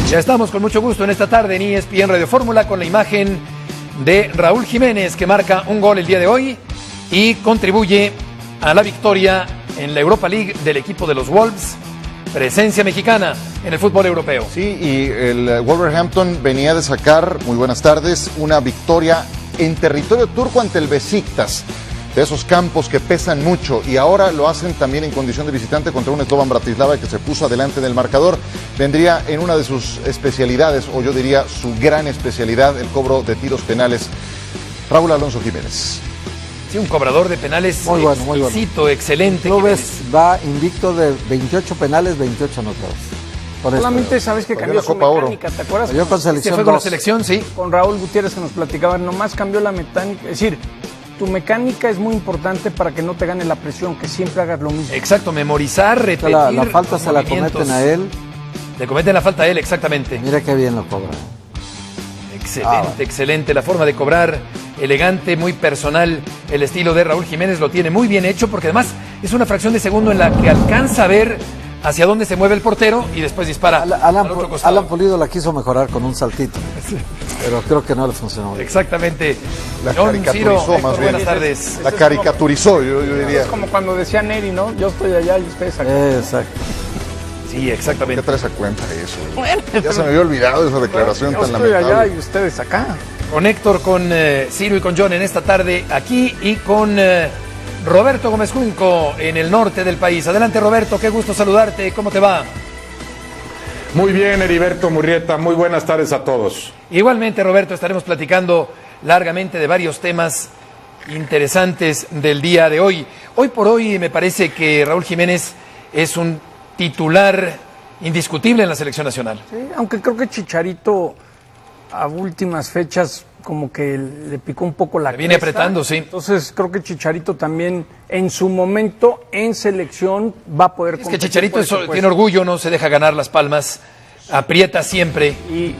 Ya estamos con mucho gusto en esta tarde en ESPN Radio Fórmula con la imagen de Raúl Jiménez, que marca un gol el día de hoy y contribuye a la victoria en la Europa League del equipo de los Wolves. Presencia mexicana en el fútbol europeo. Sí, y el Wolverhampton venía de sacar, muy buenas tardes, una victoria en territorio turco ante el Besiktas, de esos campos que pesan mucho, y ahora lo hacen también en condición de visitante contra un Slovan Bratislava que se puso adelante en el marcador. Vendría en una de sus especialidades, o yo diría su gran especialidad, el cobro de tiros penales. Raúl Alonso Jiménez. Sí, un cobrador de penales muy bueno, exquisito, excelente. Clubes va invicto de 28 penales, 28 anotados. Solamente sabes que cambió su mecánica, ¿te acuerdas? Yo con selección fue con la selección, sí. Con Raúl Gutiérrez que nos platicaban, nomás cambió la mecánica. Es decir, tu mecánica es muy importante para que no te gane la presión, que siempre hagas lo mismo. Exacto, memorizar, repetir. La falta se la cometen a él. Le cometen la falta a él, exactamente. Mira qué bien lo cobra. Excelente, excelente. La forma de cobrar, elegante, muy personal. El estilo de Raúl Jiménez lo tiene muy bien hecho, porque además es una fracción de segundo en la que alcanza a ver hacia dónde se mueve el portero y después dispara al otro costado. Alan Pulido la quiso mejorar con un saltito, pero creo que no le funcionó bien. Exactamente. La caricaturizó más bien. Buenas tardes. La caricaturizó, yo diría. Es como cuando decía Neri, ¿no? Yo estoy allá y ustedes acá. Exacto. Sí, exactamente. ¿Qué traes a cuenta eso? Bueno, ya se me había olvidado esa declaración tan lamentable. Yo estoy allá y ustedes acá. Con Héctor, con Ciro y con John en esta tarde aquí, y con Roberto Gómez Junco en el norte del país. Adelante, Roberto, qué gusto saludarte. ¿Cómo te va? Muy bien, Heriberto Murrieta. Muy buenas tardes a todos. Igualmente, Roberto, estaremos platicando largamente de varios temas interesantes del día de hoy. Hoy por hoy me parece que Raúl Jiménez es un titular indiscutible en la selección nacional. Sí, aunque creo que Chicharito a últimas fechas como que le picó un poco la cresta. Viene apretando, sí. Entonces creo que Chicharito también en su momento en selección va a poder competir. Es que Chicharito tiene orgullo, no se deja ganar las palmas, aprieta siempre. Y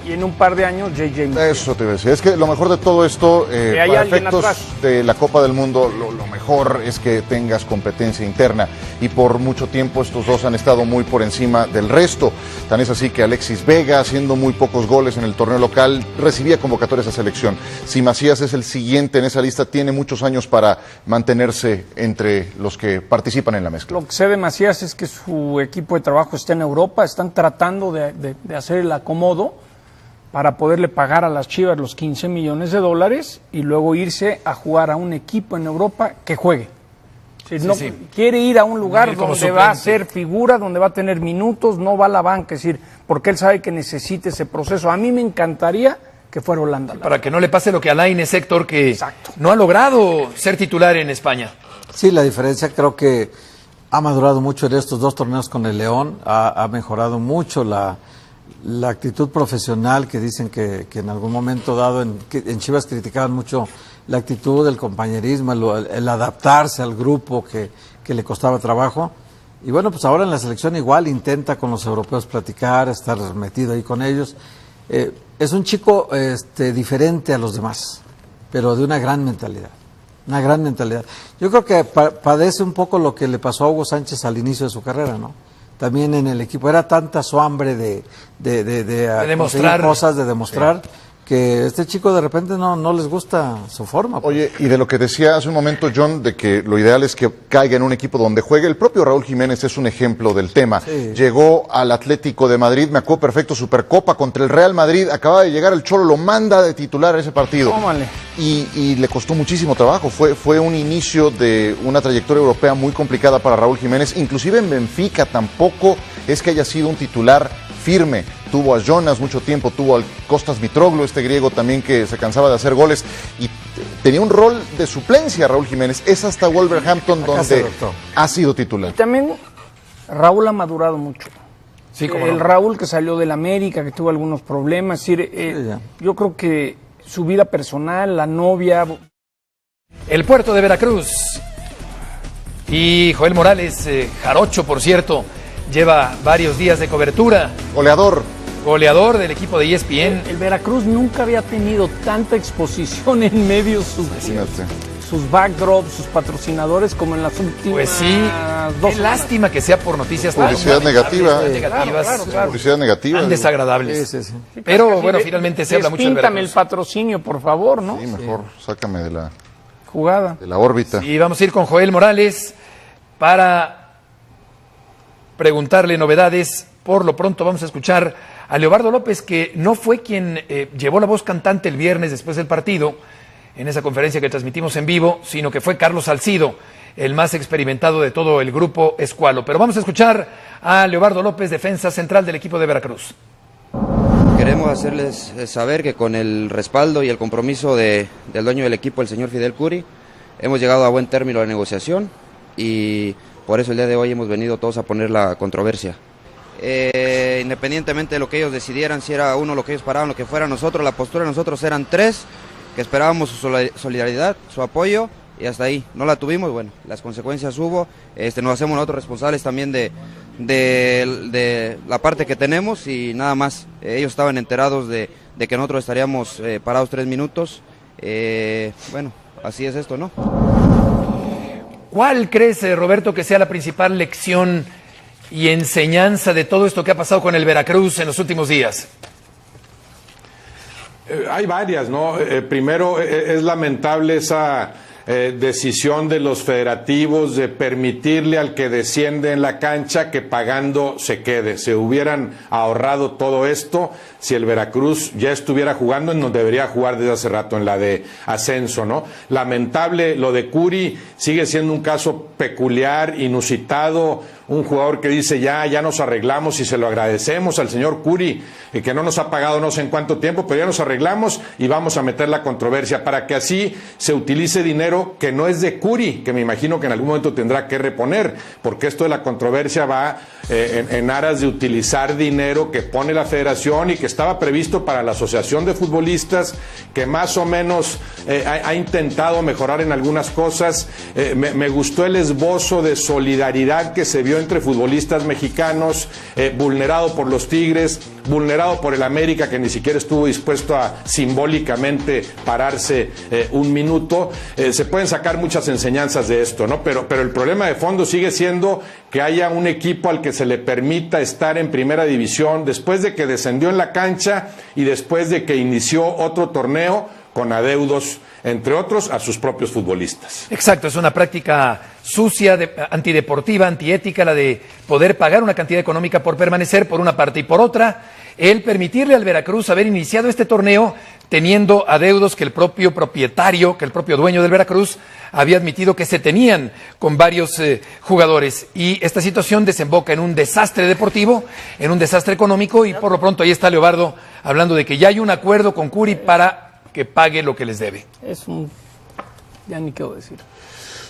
en un par de años JJ. Eso te decía, es que lo mejor de todo esto, para efectos de la Copa del Mundo, lo mejor es que tengas competencia interna, y por mucho tiempo estos dos han estado muy por encima del resto. Tan es así que Alexis Vega, haciendo muy pocos goles en el torneo local, recibía convocatorias a selección. Si Macías es el siguiente en esa lista, tiene muchos años para mantenerse entre los que participan en la mezcla. Lo que sé de Macías es que su equipo de trabajo está en Europa, están tratando de hacer el acomodo para poderle pagar a las Chivas los $15 millones y luego irse a jugar a un equipo en Europa que juegue. Quiere ir a un lugar donde va a ser figura, donde va a tener minutos, no va a la banca, es decir, porque él sabe que necesita ese proceso. A mí me encantaría que fuera Holanda. Para que no le pase lo que a Lainez, Héctor, que no ha logrado ser titular en España. Sí, la diferencia creo que ha madurado mucho en estos dos torneos con el León, ha mejorado mucho la actitud profesional, que dicen que en algún momento dado en Chivas criticaban mucho la actitud, el compañerismo, el adaptarse al grupo que le costaba trabajo. Y bueno, pues ahora en la selección igual intenta con los europeos platicar, estar metido ahí con ellos. Es un chico diferente a los demás, pero de una gran mentalidad. Una gran mentalidad. Yo creo que padece un poco lo que le pasó a Hugo Sánchez al inicio de su carrera, ¿no? También en el equipo era tanta su hambre de demostrar cosas, de demostrar, que este chico de repente no les gusta su forma. Pues. Oye, y de lo que decía hace un momento John, de que lo ideal es que caiga en un equipo donde juegue, el propio Raúl Jiménez es un ejemplo del tema. Sí. Llegó al Atlético de Madrid, me acuerdo perfecto, Supercopa contra el Real Madrid, acaba de llegar el Cholo, lo manda de titular a ese partido. Tómale. Y le costó muchísimo trabajo, fue un inicio de una trayectoria europea muy complicada para Raúl Jiménez, inclusive en Benfica tampoco es que haya sido un titular firme. Tuvo a Jonas mucho tiempo, tuvo al Kostas Mitroglou, este griego también que se cansaba de hacer goles, y tenía un rol de suplencia Raúl Jiménez. Es hasta Wolverhampton donde ha sido titular. Y también Raúl ha madurado mucho. Sí, el Raúl que salió del América, que tuvo algunos problemas, yo creo que su vida personal, la novia. El puerto de Veracruz. Y Joel Morales, jarocho por cierto, lleva varios días de cobertura. Goleador del equipo de ESPN. El Veracruz nunca había tenido tanta exposición en medios. sus backdrops, sus patrocinadores, como en las últimas Pues sí, qué lástima que sea por noticias tan publicidad negativa, Claro. publicidad negativa, tan desagradables. Sí. Pero bueno, finalmente se habla mucho del Despíntame el Veracruz. patrocinio, por favor, ¿no? Sí, mejor sácame de la Jugada. órbita. Y vamos a ir con Joel Morales para preguntarle novedades. Por lo pronto vamos a escuchar a Leobardo López, que no fue quien llevó la voz cantante el viernes después del partido, en esa conferencia que transmitimos en vivo, sino que fue Carlos Salcido, el más experimentado de todo el grupo Escualo. Pero vamos a escuchar a Leobardo López, defensa central del equipo de Veracruz. Queremos hacerles saber que con el respaldo y el compromiso del dueño del equipo, el señor Fidel Curi, hemos llegado a buen término de negociación y por eso el día de hoy hemos venido todos a poner la controversia. Independientemente de lo que ellos decidieran, si era uno lo que ellos paraban, lo que fuera nosotros, la postura de nosotros eran 3, que esperábamos su solidaridad, su apoyo, y hasta ahí. No la tuvimos, bueno, las consecuencias hubo, nos hacemos nosotros responsables también de la parte que tenemos y nada más. Ellos estaban enterados de que nosotros estaríamos parados 3 minutos, bueno, así es esto, ¿no? ¿Cuál crees, Roberto, que sea la principal lección y enseñanza de todo esto que ha pasado con el Veracruz en los últimos días? Hay varias, ¿no? Primero, es lamentable esa decisión de los federativos de permitirle al que desciende en la cancha que pagando se quede. Se hubieran ahorrado todo esto si el Veracruz ya estuviera jugando en donde debería jugar desde hace rato, en la de ascenso, ¿no? Lamentable lo de Curi, sigue siendo un caso peculiar, inusitado, un jugador que dice ya nos arreglamos y se lo agradecemos al señor Curi, que no nos ha pagado no sé en cuánto tiempo, pero ya nos arreglamos y vamos a meter la controversia para que así se utilice dinero que no es de Curi, que me imagino que en algún momento tendrá que reponer, porque esto de la controversia va en aras de utilizar dinero que pone la federación y que estaba previsto para la Asociación de Futbolistas, que más o menos ha intentado mejorar en algunas cosas. Me gustó el esbozo de solidaridad que se vio entre futbolistas mexicanos, vulnerado por los Tigres, vulnerado por el América, que ni siquiera estuvo dispuesto a simbólicamente pararse un minuto. Se pueden sacar muchas enseñanzas de esto, ¿no? Pero el problema de fondo sigue siendo que haya un equipo al que se le permita estar en primera división después de que descendió en la cancha y después de que inició otro torneo con adeudos, entre otros, a sus propios futbolistas. Exacto, es una práctica sucia, antideportiva, antiética, la de poder pagar una cantidad económica por permanecer, por una parte, y por otra, el permitirle al Veracruz haber iniciado este torneo teniendo adeudos que el propio propietario, que el propio dueño del Veracruz había admitido que se tenían con varios jugadores. Y esta situación desemboca en un desastre deportivo, en un desastre económico, y por lo pronto ahí está Leobardo hablando de que ya hay un acuerdo con Curi para que pague lo que les debe. Ya ni quiero decir.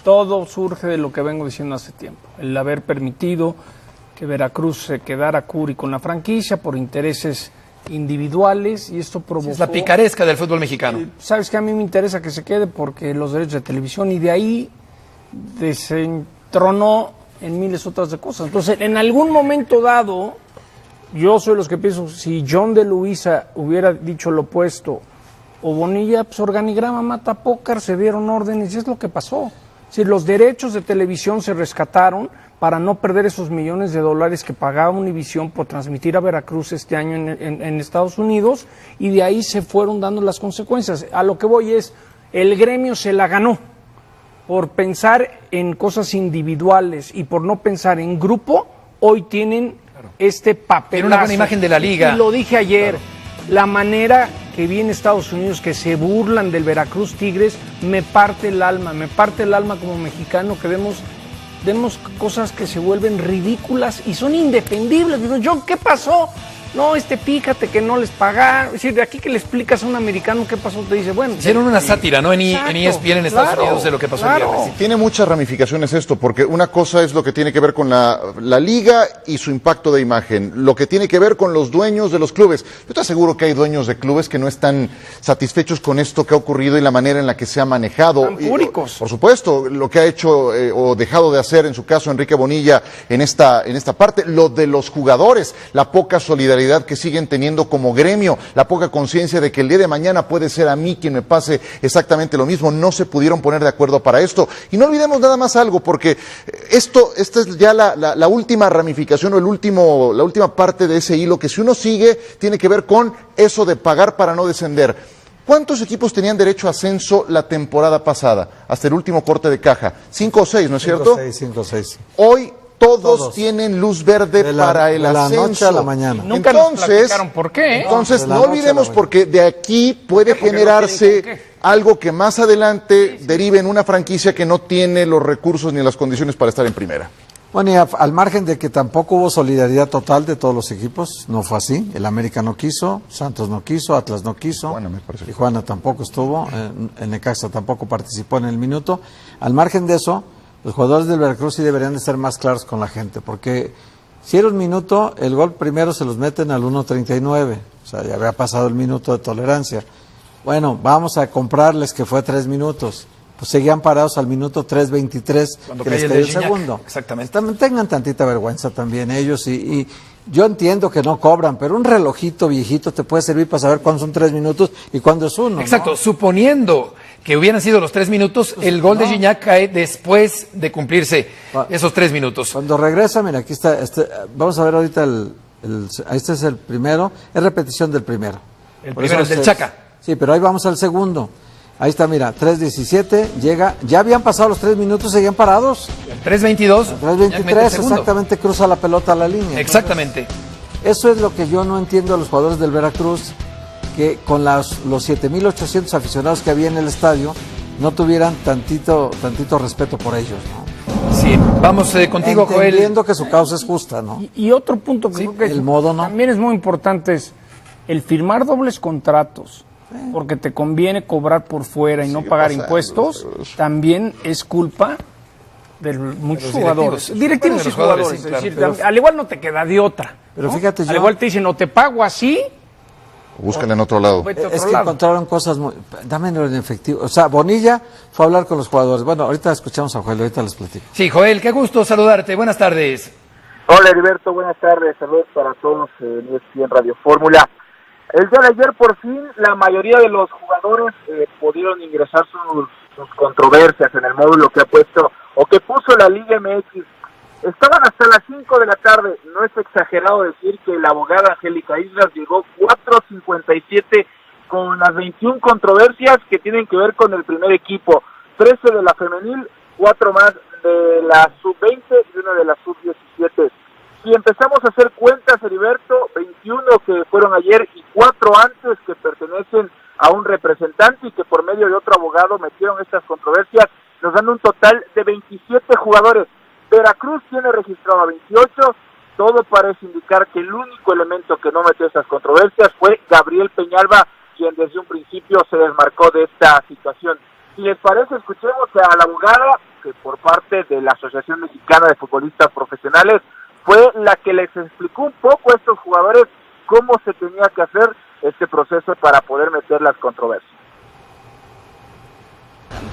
Todo surge de lo que vengo diciendo hace tiempo, el haber permitido que Veracruz se quedara Curi con la franquicia por intereses individuales, y esto provocó... Es la picaresca del fútbol mexicano. Sabes que a mí me interesa que se quede porque los derechos de televisión, y de ahí desentronó en miles otras de cosas. Entonces, en algún momento dado, yo soy los que pienso, si John de Luisa hubiera dicho lo opuesto, o Bonilla, pues organigrama mata pócar, se dieron órdenes, y es lo que pasó. Si los derechos de televisión se rescataron para no perder esos millones de dólares que pagaba Univisión por transmitir a Veracruz este año en Estados Unidos, y de ahí se fueron dando las consecuencias. A lo que voy es, el gremio se la ganó por pensar en cosas individuales y por no pensar en grupo. Hoy tienen este papelazo. Tiene una buena imagen de la liga. Y lo dije ayer, la manera que vi en Estados Unidos, que se burlan del Veracruz Tigres, me parte el alma como mexicano, que vemos cosas que se vuelven ridículas y son indefendibles. Digo, John, ¿qué pasó? No, pícate que no les pagaron. Es decir, de aquí que le explicas a un americano qué pasó, te dice, bueno... Hicieron una sátira, ¿no? En ESPN en Estados Unidos de lo que pasó el viernes. Tiene muchas ramificaciones esto, porque una cosa es lo que tiene que ver con la liga y su impacto de imagen, lo que tiene que ver con los dueños de los clubes. Yo te aseguro que hay dueños de clubes que no están satisfechos con esto que ha ocurrido y la manera en la que se ha manejado. Están fúricos. Por supuesto, lo que ha hecho o dejado de hacer, en su caso, Enrique Bonilla, en esta parte, lo de los jugadores, la poca solidaridad mentalidad que siguen teniendo como gremio, la poca conciencia de que el día de mañana puede ser a mí quien me pase exactamente lo mismo. No se pudieron poner de acuerdo para esto. Y no olvidemos nada más algo, porque esta es ya la última ramificación o la última parte de ese hilo que, si uno sigue, tiene que ver con eso de pagar para no descender. ¿Cuántos equipos tenían derecho a ascenso la temporada pasada, hasta el último corte de caja? 5 o 6, ¿no es cierto? 5 o 6. Hoy todos tienen luz verde para el ascenso. De la noche a la mañana. Nunca nos platicaron por qué. Entonces, no olvidemos, porque de aquí puede generarse algo que más adelante derive en una franquicia que no tiene los recursos ni las condiciones para estar en primera. Bueno, y al margen de que tampoco hubo solidaridad total de todos los equipos, no fue así. El América no quiso, Santos no quiso, Atlas no quiso, Tijuana tampoco estuvo, el Necaxa tampoco participó en el minuto. Al margen de eso, los jugadores del Veracruz sí deberían de ser más claros con la gente, porque si era un minuto, el gol primero se los meten al 1.39, o sea, ya había pasado el minuto de tolerancia. Bueno, vamos a comprarles que fue 3 minutos. Pues seguían parados al minuto 3.23, que les cayó el segundo. Exactamente. También tengan tantita vergüenza también ellos, y yo entiendo que no cobran, pero un relojito viejito te puede servir para saber cuándo son 3 minutos y cuándo es 1. Exacto, ¿no? Suponiendo que hubieran sido los 3 minutos, pues el gol de Gignac cae después de cumplirse esos 3 minutos. Cuando regresa, mira, aquí está, vamos a ver ahorita este es el primero, es repetición del primero. El primero es del Chaca. Sí, pero ahí vamos al segundo. Ahí está, mira, 3.17, llega, ya habían pasado los 3 minutos, seguían parados. 3.22. 3.23, exactamente, cruza la pelota a la línea. Exactamente. Entonces, eso es lo que yo no entiendo a los jugadores del Veracruz, que con los 7.800 aficionados que había en el estadio, no tuvieran tantito respeto por ellos, ¿no? Sí, vamos contigo, Joel. Entendiendo que su causa es justa, ¿no? Y otro punto que creo que el modo, ¿no? También es muy importante, es el firmar dobles contratos, porque te conviene cobrar por fuera y no pagar impuestos, también es culpa de muchos jugadores. Directivos y jugadores. Sí, claro, es decir, al igual no te queda de otra. Pero ¿no? fíjate, al igual te dicen, o te pago así, Buscan en otro lado. Es que encontraron cosas muy... Dámelo en efectivo. O sea, Bonilla fue a hablar con los jugadores. Bueno, ahorita escuchamos a Joel, ahorita les platico. Sí, Joel, qué gusto saludarte. Buenas tardes. Hola, Heriberto, buenas tardes. Saludos para todos en ESPN Radio Fórmula. El día de ayer, por fin, la mayoría de los jugadores pudieron ingresar sus controversias en el módulo que ha puesto o que puso la Liga MX. Estaban hasta las 5 de la tarde. No es exagerado decir que la abogada Angélica Islas llegó 4:57 con las 21 controversias que tienen que ver con el primer equipo. 13 de la femenil, 4 más de la sub-20 y 1 de la sub-17. Si empezamos a hacer cuentas, Heriberto, 21 que fueron ayer y 4 antes que pertenecen a un representante y que por medio de otro abogado metieron estas controversias, nos dan un total de 27 jugadores. Veracruz tiene registrado a 28, todo parece indicar que el único elemento que no metió estas controversias fue Gabriel Peñalba, quien desde un principio se desmarcó de esta situación. Si les parece, escuchemos a la abogada, que por parte de la Asociación Mexicana de Futbolistas Profesionales fue la que les explicó un poco a estos jugadores cómo se tenía que hacer este proceso para poder meter las controversias.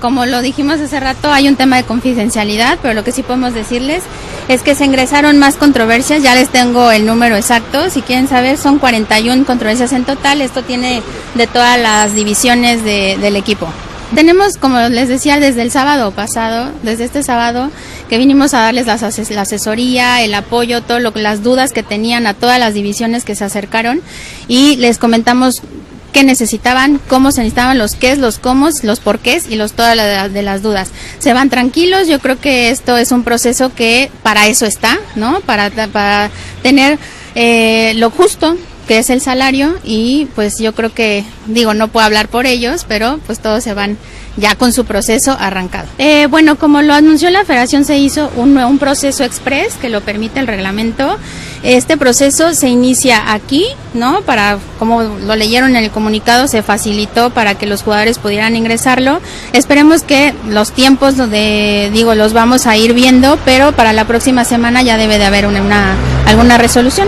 Como lo dijimos hace rato, hay un tema de confidencialidad, pero lo que sí podemos decirles es que se ingresaron más controversias, ya les tengo el número exacto, si quieren saber, son 41 controversias en total, esto tiene de todas las divisiones del equipo. Tenemos, como les decía, desde el sábado pasado, desde este sábado, que vinimos a darles la asesoría, el apoyo, las dudas que tenían a todas las divisiones que se acercaron y les comentamos qué necesitaban, cómo se necesitaban, los qués, los cómo, los porqués y todas las dudas. Se van tranquilos, yo creo que esto es un proceso que para eso está, ¿no? Para tener lo justo, que es el salario, y pues yo creo que, no puedo hablar por ellos, pero pues todos se van ya con su proceso arrancado. Bueno, como lo anunció la federación, se hizo un proceso express que lo permite el reglamento. Este proceso se inicia aquí, ¿no? Como lo leyeron en el comunicado, se facilitó para que los jugadores pudieran ingresarlo. Esperemos que los tiempos los vamos a ir viendo, pero para la próxima semana ya debe de haber alguna resolución.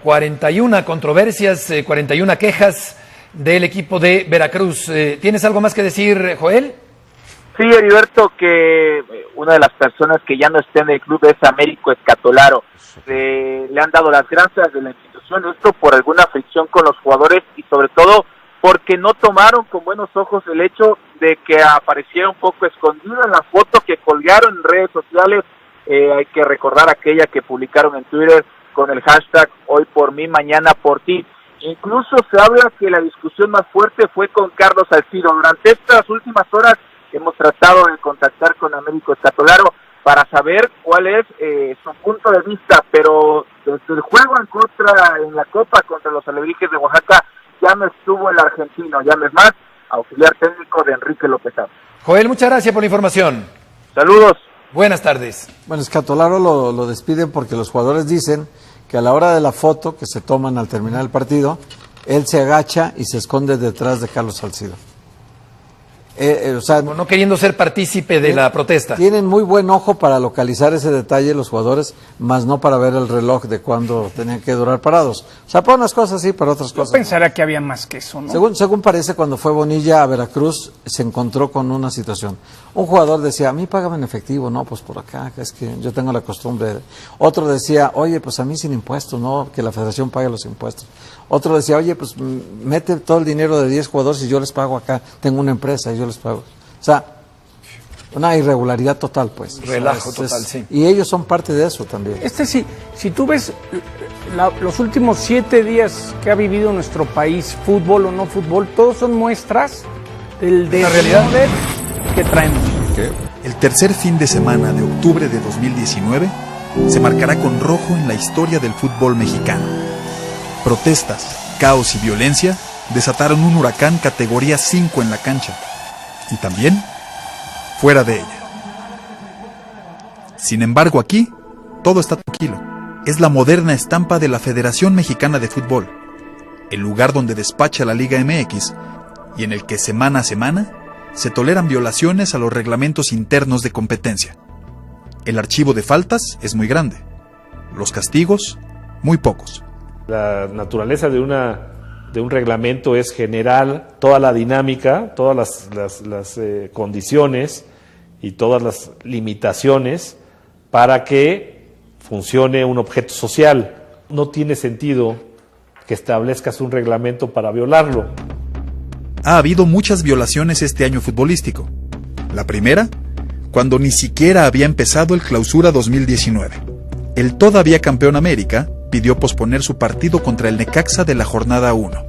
41 controversias, 41 quejas del equipo de Veracruz. ¿Tienes algo más que decir, Joel? Sí, Heriberto, que una de las personas que ya no está en el club es Américo Escatolaro. Le han dado las gracias de la institución, esto por alguna fricción con los jugadores y sobre todo porque no tomaron con buenos ojos el hecho de que apareciera un poco escondido en la foto que colgaron en redes sociales. Hay que recordar aquella que publicaron en Twitter con el hashtag hoy por mí, mañana por ti. Incluso se habla que la discusión más fuerte fue con Carlos Salcido. Durante estas últimas horas hemos tratado de contactar con Américo Escatolaro para saber cuál es su punto de vista, pero desde el juego en la Copa contra los Alebrijes de Oaxaca ya no estuvo el argentino, ya no es más, auxiliar técnico de Enrique López Abad. Joel, muchas gracias por la información. Saludos. Buenas tardes. Bueno, Escatolaro lo despiden porque los jugadores dicen que a la hora de la foto que se toman al terminar el partido, él se agacha y se esconde detrás de Carlos Salcido. O sea, no queriendo ser partícipe de la protesta. Tienen muy buen ojo para localizar ese detalle los jugadores, más no para ver el reloj de cuándo tenían que durar parados. O sea, para unas cosas sí, para otras cosas Yo pensaría que había más que eso, ¿no? Según parece, cuando fue Bonilla a Veracruz, se encontró con una situación. Un jugador decía, a mí págame en efectivo, no, pues por acá, es que yo tengo la costumbre. Otro decía, oye, pues a mí sin impuestos, no, que la federación pague los impuestos. Otro decía, oye, pues mete todo el dinero de 10 jugadores y yo les pago acá, tengo una empresa y yo les pago. O sea, una irregularidad total, pues. Relajo total, sí. Y ellos son parte de eso también. Si tú ves los últimos 7 días que ha vivido nuestro país, fútbol o no fútbol, todos son muestras del desorden que traemos. El tercer fin de semana de octubre de 2019 se marcará con rojo en la historia del fútbol mexicano. Protestas, caos y violencia desataron un huracán categoría 5 en la cancha y también fuera de ella. Sin embargo, aquí todo está tranquilo. Es la moderna estampa de la Federación Mexicana de Fútbol, el lugar donde despacha la Liga MX y en el que semana a semana se toleran violaciones a los reglamentos internos de competencia. El archivo de faltas es muy grande, los castigos muy pocos. La naturaleza de un reglamento es generar toda la dinámica, todas las condiciones y todas las limitaciones para que funcione un objeto social. No tiene sentido que establezcas un reglamento para violarlo. Ha habido muchas violaciones este año futbolístico. La primera, cuando ni siquiera había empezado el Clausura 2019. El todavía campeón América pidió posponer su partido contra el Necaxa de la jornada 1.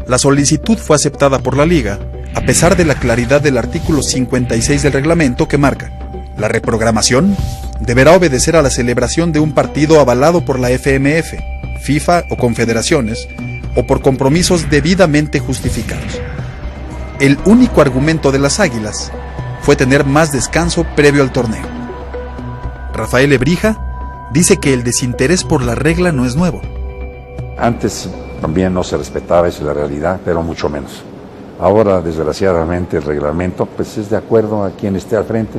La solicitud fue aceptada por la Liga, a pesar de la claridad del artículo 56 del reglamento que marca: la reprogramación deberá obedecer a la celebración de un partido avalado por la FMF, FIFA o confederaciones, o por compromisos debidamente justificados. El único argumento de las Águilas fue tener más descanso previo al torneo. Rafael Ebrija dice que el desinterés por la regla no es nuevo. Antes también no se respetaba, esa es la realidad, pero mucho menos. Ahora, desgraciadamente, el reglamento pues es de acuerdo a quien esté al frente.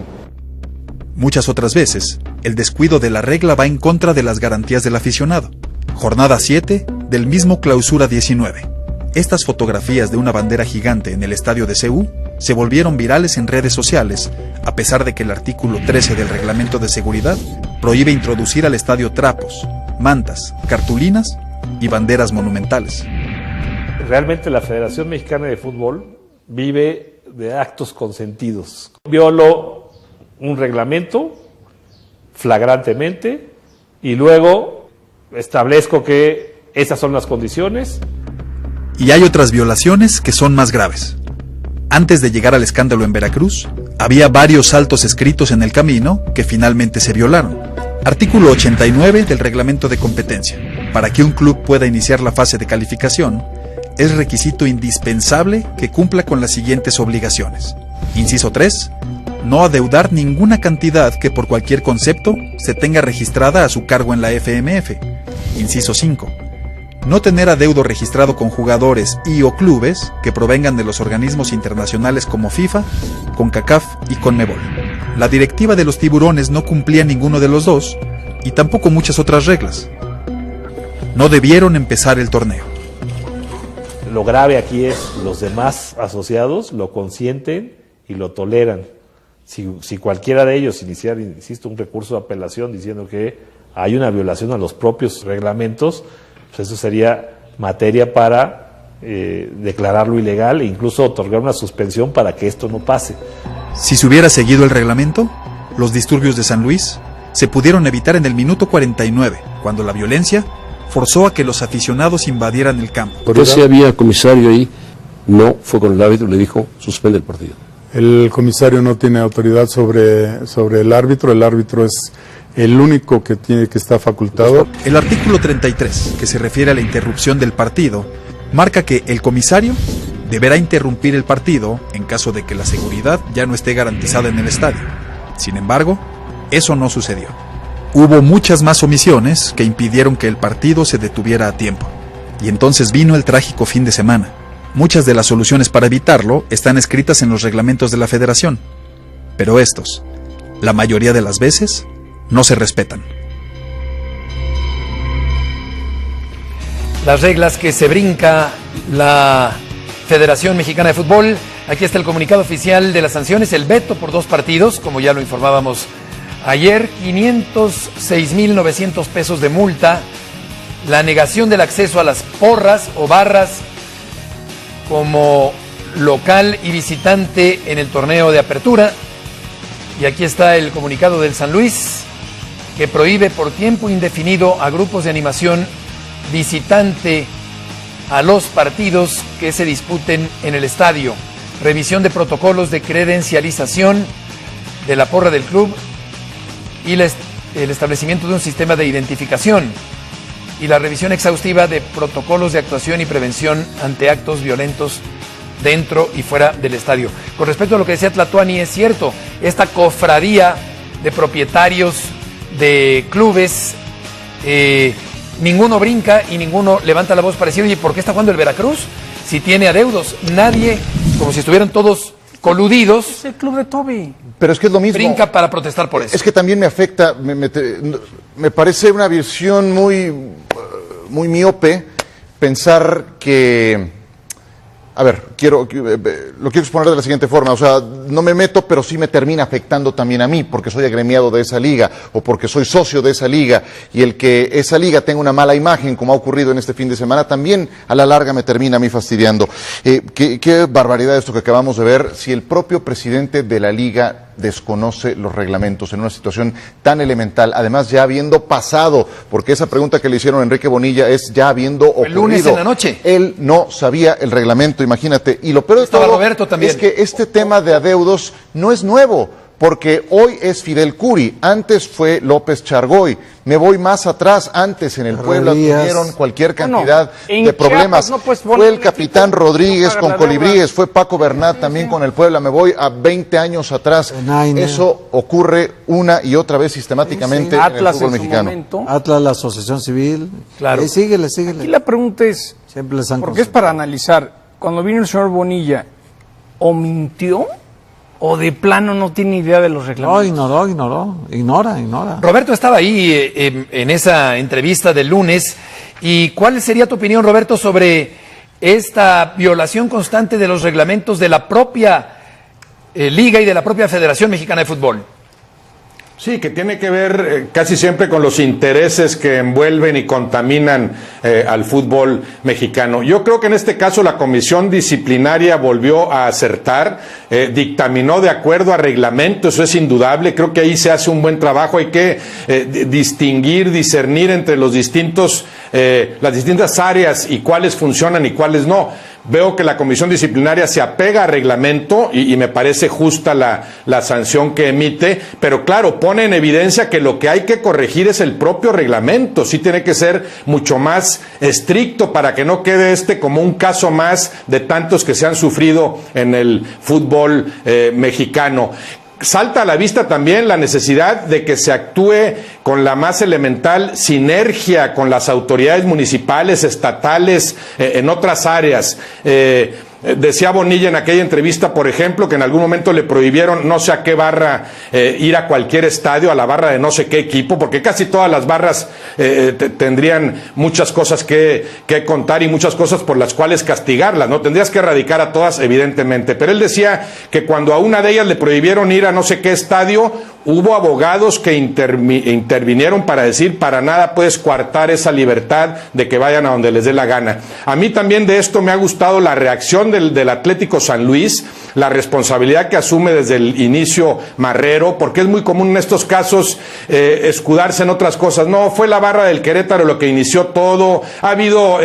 Muchas otras veces, el descuido de la regla va en contra de las garantías del aficionado. Jornada 7 del mismo Clausura 19. Estas fotografías de una bandera gigante en el estadio de CU se volvieron virales en redes sociales, a pesar de que el artículo 13 del reglamento de seguridad prohíbe introducir al estadio trapos, mantas, cartulinas y banderas monumentales. Realmente la Federación Mexicana de Fútbol vive de actos consentidos. Violó un reglamento flagrantemente y luego establezco que esas son las condiciones. Y hay otras violaciones que son más graves. Antes de llegar al escándalo en Veracruz, había varios saltos escritos en el camino que finalmente se violaron. Artículo 89 del reglamento de competencia. Para que un club pueda iniciar la fase de calificación, es requisito indispensable que cumpla con las siguientes obligaciones. Inciso 3. No adeudar ninguna cantidad que por cualquier concepto se tenga registrada a su cargo en la FMF. Inciso 5. No tener adeudo registrado con jugadores y o clubes que provengan de los organismos internacionales como FIFA, CONCACAF y CONMEBOL. La directiva de los Tiburones no cumplía ninguno de los dos y tampoco muchas otras reglas. No debieron empezar el torneo. Lo grave aquí es los demás asociados lo consienten y lo toleran. Si cualquiera de ellos iniciara, insisto, un recurso de apelación diciendo que hay una violación a los propios reglamentos, pues eso sería materia para declararlo ilegal e incluso otorgar una suspensión para que esto no pase. Si se hubiera seguido el reglamento, los disturbios de San Luis se pudieron evitar en el minuto 49, cuando la violencia forzó a que los aficionados invadieran el campo. Porque si había comisario ahí, no fue con el árbitro, le dijo, suspende el partido. El comisario no tiene autoridad sobre el árbitro es el único que está facultado. El artículo 33, que se refiere a la interrupción del partido, marca que el comisario deberá interrumpir el partido en caso de que la seguridad ya no esté garantizada en el estadio. Sin embargo, eso no sucedió. Hubo muchas más omisiones que impidieron que el partido se detuviera a tiempo. Y entonces vino el trágico fin de semana. Muchas de las soluciones para evitarlo están escritas en los reglamentos de la federación, pero estos, la mayoría de las veces, no se respetan. Las reglas que se brinca la Federación Mexicana de Fútbol. Aquí está el comunicado oficial de las sanciones, el veto por 2 partidos, como ya lo informábamos ayer, 506,900 pesos de multa, la negación del acceso a las porras o barras como local y visitante en el torneo de apertura. Y aquí está el comunicado del San Luis, que prohíbe por tiempo indefinido a grupos de animación visitante a los partidos que se disputen en el estadio. Revisión de protocolos de credencialización de la porra del club y el establecimiento de un sistema de identificación y la revisión exhaustiva de protocolos de actuación y prevención ante actos violentos dentro y fuera del estadio. Con respecto a lo que decía Tlatuani, es cierto, esta cofradía de propietarios de clubes, ninguno brinca y ninguno levanta la voz para decir, oye, ¿por qué está jugando el Veracruz? Si tiene adeudos, nadie, como si estuvieran todos coludidos. Es el club de Toby. Pero es que es lo mismo. Brinca para protestar por eso. Es que también me afecta, me parece una visión muy miope pensar que... A ver, lo quiero exponer de la siguiente forma, o sea, no me meto, pero sí me termina afectando también a mí, porque soy agremiado de esa liga, o porque soy socio de esa liga, y el que esa liga tenga una mala imagen, como ha ocurrido en este fin de semana, también a la larga me termina a mí fastidiando. Qué barbaridad esto que acabamos de ver, si el propio presidente de la liga desconoce los reglamentos en una situación tan elemental, además ya habiendo pasado, porque esa pregunta que le hicieron a Enrique Bonilla es ya habiendo ocurrido. El lunes en la noche. Él no sabía el reglamento, imagínate, y lo peor de todo Roberto también. es que este tema de adeudos no es nuevo, porque hoy es Fidel Curi, antes fue López Chargoy, me voy más atrás, antes en el Puebla tuvieron cualquier cantidad de problemas, fue el capitán Rodríguez con Colibríes, fue Paco Bernat también con el Puebla, me voy a 20 años atrás, eso ocurre una y otra vez sistemáticamente en el fútbol mexicano. Atlas, la asociación civil, claro. Síguele. Aquí la pregunta es, porque es para analizar, cuando vino el señor Bonilla, ¿o mintió? ¿O de plano no tiene idea de los reglamentos? No, ignora. Roberto estaba ahí en esa entrevista del lunes. ¿Y cuál sería tu opinión, Roberto, sobre esta violación constante de los reglamentos de la propia liga y de la propia Federación Mexicana de Fútbol? Sí, que tiene que ver casi siempre con los intereses que envuelven y contaminan al fútbol mexicano. Yo creo que en este caso la comisión disciplinaria volvió a acertar, dictaminó de acuerdo a reglamento, eso es indudable, creo que ahí se hace un buen trabajo, hay que distinguir, discernir entre las distintas áreas y cuáles funcionan y cuáles no. Veo que la comisión disciplinaria se apega a reglamento y me parece justa la sanción que emite, pero claro, pone en evidencia que lo que hay que corregir es el propio reglamento, sí tiene que ser mucho más estricto para que no quede como un caso más de tantos que se han sufrido en el fútbol mexicano. Salta a la vista también la necesidad de que se actúe con la más elemental sinergia con las autoridades municipales, estatales, en otras áreas. Decía Bonilla en aquella entrevista, por ejemplo, que en algún momento le prohibieron no sé a qué barra ir a cualquier estadio, a la barra de no sé qué equipo, porque casi todas las barras tendrían muchas cosas que contar y muchas cosas por las cuales castigarlas, ¿no? Tendrías que erradicar a todas, evidentemente. Pero él decía que cuando a una de ellas le prohibieron ir a no sé qué estadio, hubo abogados que intervinieron para decir, para nada puedes coartar esa libertad de que vayan a donde les dé la gana. A mí también de esto me ha gustado la reacción del Atlético San Luis, la responsabilidad que asume desde el inicio Marrero, porque es muy común en estos casos escudarse en otras cosas. No, fue la barra del Querétaro lo que inició todo, ha habido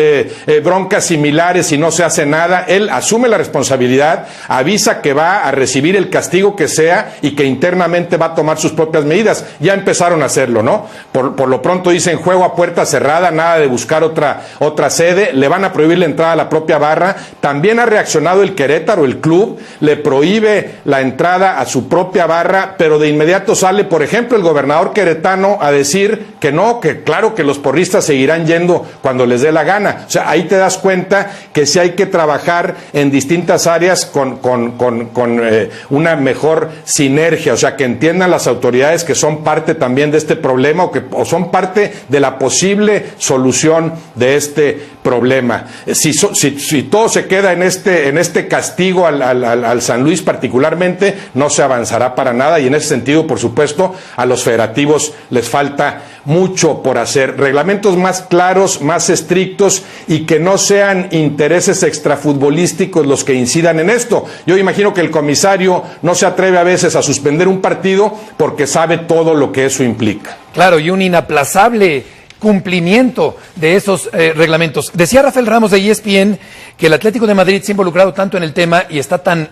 broncas similares y no se hace nada. Él asume la responsabilidad, avisa que va a recibir el castigo que sea y que internamente va a tomar sus propias medidas. Ya empezaron a hacerlo, ¿no? Por lo pronto dicen juego a puerta cerrada, nada de buscar otra sede, le van a prohibir la entrada a la propia barra. También ha reaccionado el Querétaro, el club, le prohíbe la entrada a su propia barra, pero de inmediato sale, por ejemplo, el gobernador queretano a decir que no, que claro que los porristas seguirán yendo cuando les dé la gana. O sea, ahí te das cuenta que sí hay que trabajar en distintas áreas con una mejor sinergia, o sea, que entiendan las autoridades que son parte también de este problema o son parte de la posible solución de este problema. Si todo se queda en este castigo al San Luis particularmente, no se avanzará para nada, y en ese sentido, por supuesto, a los federativos les falta mucho por hacer. Reglamentos más claros, más estrictos, y que no sean intereses extrafutbolísticos los que incidan en esto. Yo imagino que el comisario no se atreve a veces a suspender un partido porque sabe todo lo que eso implica. Claro, y un inaplazable cumplimiento de esos reglamentos. Decía Rafael Ramos de ESPN que el Atlético de Madrid se ha involucrado tanto en el tema y está tan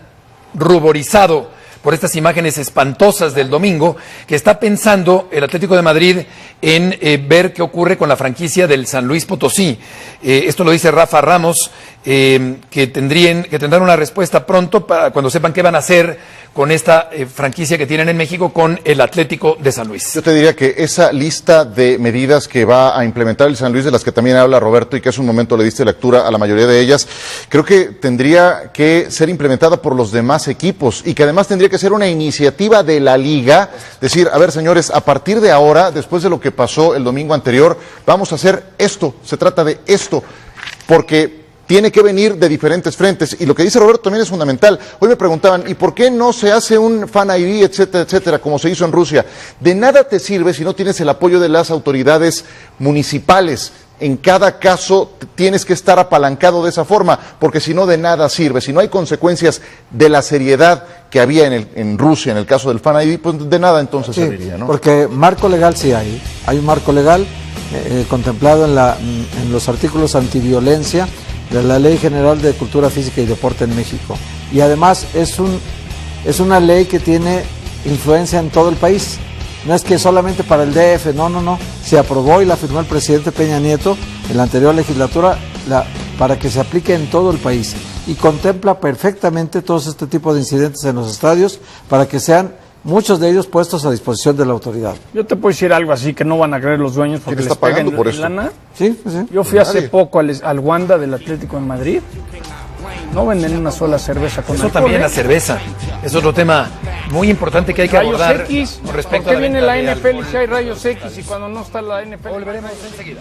ruborizado por estas imágenes espantosas del domingo, que está pensando el Atlético de Madrid en ver qué ocurre con la franquicia del San Luis Potosí. Esto lo dice Rafa Ramos, que tendrán una respuesta pronto para cuando sepan qué van a hacer con esta franquicia que tienen en México con el Atlético de San Luis. Yo te diría que esa lista de medidas que va a implementar el San Luis, de las que también habla Roberto y que hace un momento le diste lectura a la mayoría de ellas, creo que tendría que ser implementada por los demás equipos y que además tendría que ser una iniciativa de la liga, decir, a ver señores, a partir de ahora, después de lo que pasó el domingo anterior, vamos a hacer esto, se trata de esto, porque tiene que venir de diferentes frentes, y lo que dice Roberto también es fundamental. Hoy me preguntaban, ¿y por qué no se hace un Fan ID, etcétera, etcétera, como se hizo en Rusia? De nada te sirve si no tienes el apoyo de las autoridades municipales. En cada caso tienes que estar apalancado de esa forma, porque si no, de nada sirve. Si no hay consecuencias de la seriedad que había en Rusia, en el caso del Fan ID, pues de nada entonces serviría, ¿no? Porque marco legal sí hay un marco legal contemplado en los artículos antiviolencia de la Ley General de Cultura Física y Deporte en México. Y además es una ley que tiene influencia en todo el país. No es que solamente para el DF, no. Se aprobó y la firmó el presidente Peña Nieto en la anterior legislatura para que se aplique en todo el país. Y contempla perfectamente todos este tipo de incidentes en los estadios para que sean muchos de ellos puestos a disposición de la autoridad. Yo te puedo decir algo así que no van a creer los dueños porque les pegan por eso? lana. Sí. Yo fui hace poco al Wanda del Atlético en Madrid. No venden una sola cerveza con eso alcohol. También la cerveza. Es otro tema muy importante que hay que abordar X, con respecto ¿por qué a la viene venta la de NFL alcohol? si hay rayos X y cuando no está la NFL? Volveremos enseguida.